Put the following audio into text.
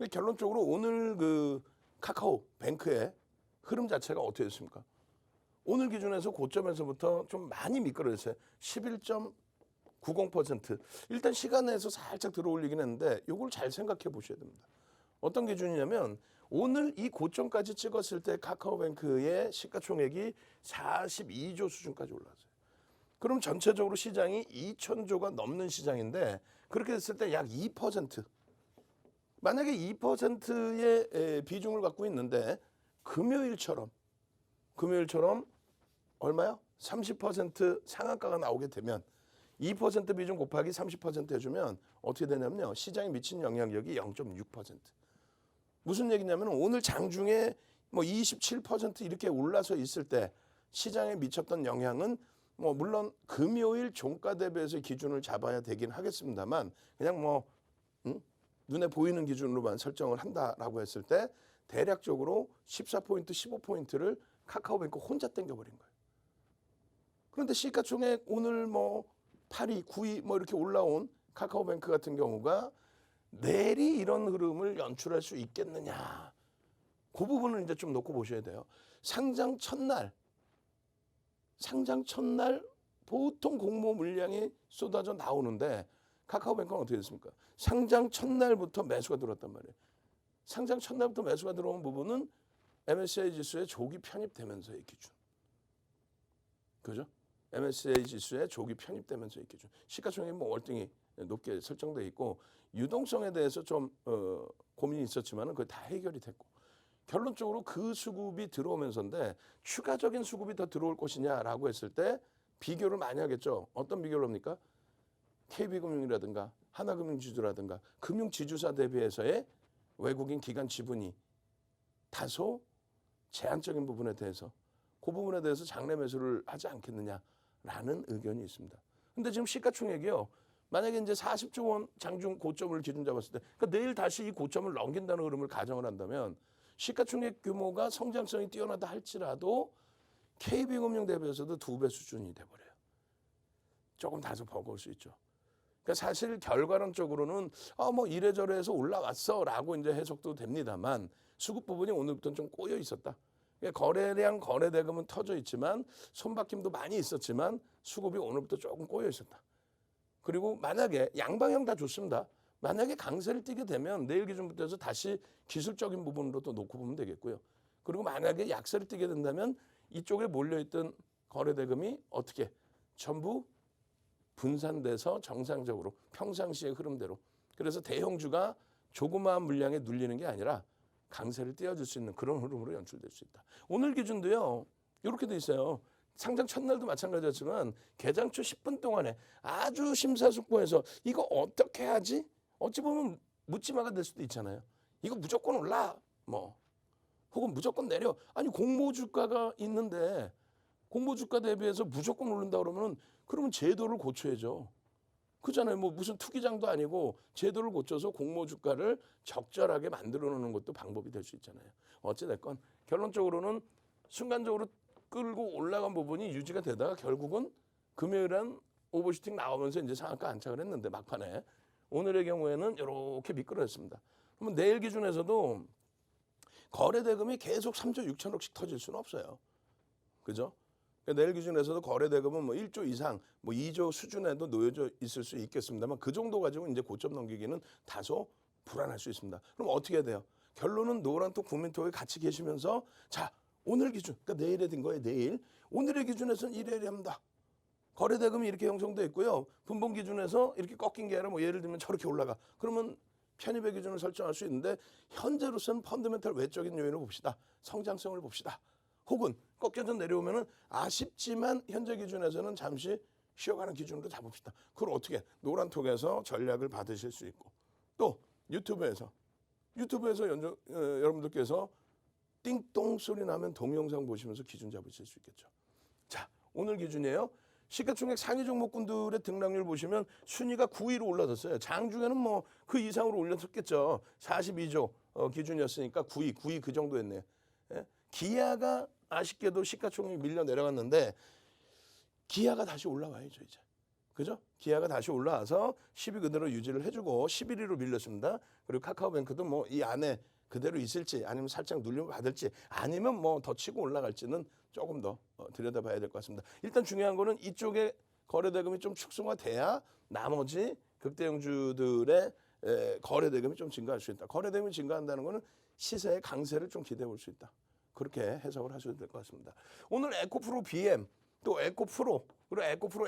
결론적으로 오늘 그 카카오뱅크의 흐름 자체가 어떻게 됐습니까? 오늘 기준에서 고점에서부터 좀 많이 미끄러졌어요. 11.90%. 일단 시간에서 살짝 들어올리긴 했는데 이걸 잘 생각해 보셔야 됩니다. 어떤 기준이냐면 오늘 이 고점까지 찍었을 때 카카오뱅크의 시가총액이 42조 수준까지 올라왔어요. 그럼 전체적으로 시장이 2,000조가 넘는 시장인데 그렇게 됐을 때 약 2%. 만약에 2%의 비중을 갖고 있는데 금요일처럼 얼마요? 30% 상한가가 나오게 되면 2% 비중 곱하기 30% 해주면 어떻게 되냐면요. 시장에 미친 영향력이 0.6%. 무슨 얘기냐면 오늘 장중에 뭐 27% 이렇게 올라서 있을 때 시장에 미쳤던 영향은 뭐 물론 금요일 종가 대비해서 기준을 잡아야 되긴 하겠습니다만 그냥 뭐 눈에 보이는 기준으로만 설정을 한다라고 했을 때 대략적으로 14포인트, 15포인트를 카카오뱅크 혼자 땡겨버린 거예요. 그런데 시가총액 오늘 뭐 8위, 9위 뭐 이렇게 올라온 카카오뱅크 같은 경우가 내일이 이런 흐름을 연출할 수 있겠느냐. 그 부분을 이제 좀 놓고 보셔야 돼요. 상장 첫날 보통 공모 물량이 쏟아져 나오는데 카카오뱅크는 어떻게 됐습니까? 상장 첫날부터 매수가 들어왔단 말이에요. 상장 첫날부터 매수가 들어온 부분은 MSCI 지수에 조기 편입되면서의 기준. 그죠? MSCI 지수에 조기 편입되면서의 기준. 시가총액이 뭐 월등히 높게 설정돼 있고 유동성에 대해서 좀 고민이 있었지만은 그게 다 해결이 됐고 결론적으로 그 수급이 들어오면서인데 추가적인 수급이 더 들어올 것이냐라고 했을 때 비교를 많이 하겠죠. 어떤 비교를 합니까? KB금융이라든가 하나금융지주라든가 금융지주사 대비해서의 외국인 기관 지분이 다소 제한적인 부분에 대해서 그 부분에 대해서 장내 매수를 하지 않겠느냐라는 의견이 있습니다. 근데 지금 시가총액이요. 만약에 이제 40조 원 장중 고점을 기준 잡았을 때 그러니까 내일 다시 이 고점을 넘긴다는 흐름을 가정을 한다면 시가총액 규모가 성장성이 뛰어나다 할지라도 KB금융 대비해서도 2배 수준이 돼버려요. 조금 다소 버거울 수 있죠. 그러니까 사실 결과론적으로는 뭐 이래저래해서 올라왔어라고 이제 해석도 됩니다만 수급 부분이 오늘부터는 좀 꼬여 있었다. 그러니까 거래량, 거래대금은 터져 있지만 손바뀜도 많이 있었지만 수급이 오늘부터 조금 꼬여 있었다. 그리고 만약에 양방향 다 좋습니다. 만약에 강세를 띠게 되면 내일 기준부터 해서 다시 기술적인 부분으로 또 놓고 보면 되겠고요. 그리고 만약에 약세를 띠게 된다면 이쪽에 몰려있던 거래대금이 어떻게 전부 분산돼서 정상적으로 평상시의 흐름대로 그래서 대형주가 조그마한 물량에 눌리는 게 아니라 강세를 띄워줄 수 있는 그런 흐름으로 연출될 수 있다. 오늘 기준도요. 이렇게 돼 있어요. 상장 첫날도 마찬가지였지만 개장 초 10분 동안에 아주 심사숙고해서 이거 어떻게 하지? 어찌 보면 묻지마가 될 수도 있잖아요. 이거 무조건 올라 뭐 혹은 무조건 내려. 아니 공모주가가 있는데 공모주가 대비해서 무조건 오른다 그러면 제도를 고쳐야죠. 그잖아요. 뭐 무슨 투기장도 아니고 제도를 고쳐서 공모주가를 적절하게 만들어 놓는 것도 방법이 될 수 있잖아요. 어찌됐건 결론적으로는 순간적으로 끌고 올라간 부분이 유지가 되다가 결국은 금요일엔 오버슈팅 나오면서 이제 상한가 안착을 했는데 막판에 오늘의 경우에는 이렇게 미끄러졌습니다. 그러면 내일 기준에서도 거래대금이 계속 3조 6천억씩 터질 수는 없어요. 그죠? 내일 기준에서도 거래대금은 뭐 1조 이상, 뭐 2조 수준에도 놓여져 있을 수 있겠습니다만 그 정도 가지고 이제 고점 넘기기는 다소 불안할 수 있습니다. 그럼 어떻게 해야 돼요? 결론은 노란톡 국민톡에 같이 계시면서 자, 오늘 기준, 그러니까 내일에 된 거예요, 내일. 오늘의 기준에서는 이래야 합니다. 거래대금이 이렇게 형성돼 있고요. 분봉 기준에서 이렇게 꺾인 게 아니라 뭐 예를 들면 저렇게 올라가. 그러면 편입의 기준을 설정할 수 있는데 현재로서는 펀더멘탈 외적인 요인을 봅시다. 성장성을 봅시다. 혹은 꺾여서 내려오면은 아쉽지만 현재 기준에서는 잠시 쉬어가는 기준으로 잡읍시다. 그걸 어떻게 노란톡에서 전략을 받으실 수 있고 또 유튜브에서 여러분들께서 띵똥 소리 나면 동영상 보시면서 기준 잡으실 수 있겠죠. 자, 오늘 기준이에요. 시가총액 상위 종목군들의 등락률 보시면 순위가 9위로 올라섰어요. 장중에는 뭐 그 이상으로 올렸었겠죠. 42조 기준이었으니까 9위 그 정도였네요. 예? 기아가 아쉽게도 시가총액이 밀려 내려갔는데 기아가 다시 올라와야죠 이제. 그죠? 기아가 다시 올라와서 10위 그대로 유지를 해주고 11위로 밀렸습니다. 그리고 카카오뱅크도 뭐 이 안에 그대로 있을지 아니면 살짝 눌림을 받을지 아니면 뭐 더 치고 올라갈지는 조금 더 들여다봐야 될 것 같습니다. 일단 중요한 거는 이쪽에 거래대금이 좀 축소가 돼야 나머지 극대형주들의 거래대금이 좀 증가할 수 있다. 거래대금이 증가한다는 거는 시세의 강세를 좀 기대해 볼 수 있다. 그렇게 해석을 하셔도 될 것 같습니다. 오늘 에코프로 BM 또 에코프로 그리고 에코프로